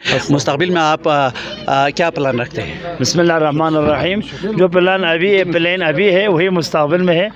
मुस्तक़बिल में आप क्या प्लान रखते हैं? बिस्मिल्लाहिर्रहमानिर्रहीम। जो प्लान अभी है वही मुस्तक़बिल में है।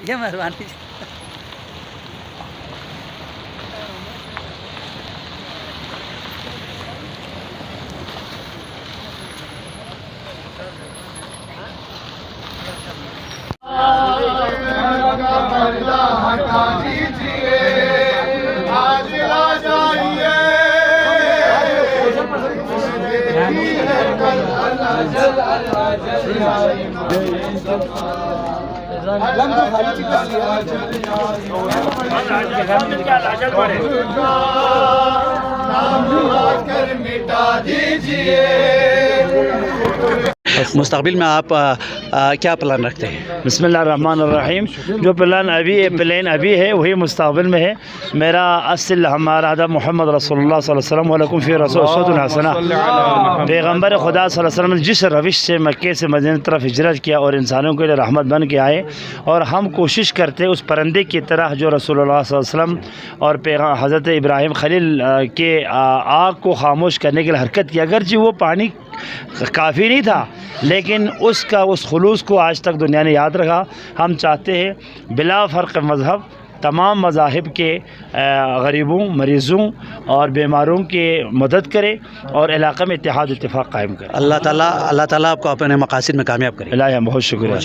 ये मेहरबानी। मुस्तक़बिल में आप क्या प्लान रखते हैं? बिस्मिल्लाहिर्रहमानिर्रहीम। जो प्लान अभी है वही मुस्तक़बिल में है। मेरा असल हमारा आदम मोहम्मद रसूलुल्लाह सल्लल्लाहु अलैहि वसल्लम फ़ी रसूलुल्लाह हसना। पैगम्बर खुदा सल्लल्लाहु अलैहि वसल्लम ने जिस रविश से मक्के से मदीना तरफ हिजरत किया और इंसानों के लिए रहमत बन के आए, और हम कोशिश करते उस परंदे की तरह जो रसूलुल्लाह सल्लल्लाहु अलैहि वसल्लम और हज़रत इब्राहीम खलील के आग को खामोश करने के लिए हरकत की। अगरचे वो पानी काफ़ी नहीं था, लेकिन उस खुलूस को आज तक दुनिया ने याद रखा। हम चाहते हैं बिला फ़र्क मज़हब तमाम मज़ाहिब के गरीबों, मरीज़ों और बीमारों के मदद करे और इलाक़े में इत्तेहाद इत्तेफ़ाक़ कायम करे। अल्लाह ताला आपको अपने मक़ासिद में कामयाब करे। इलाही बहुत शुक्रिया।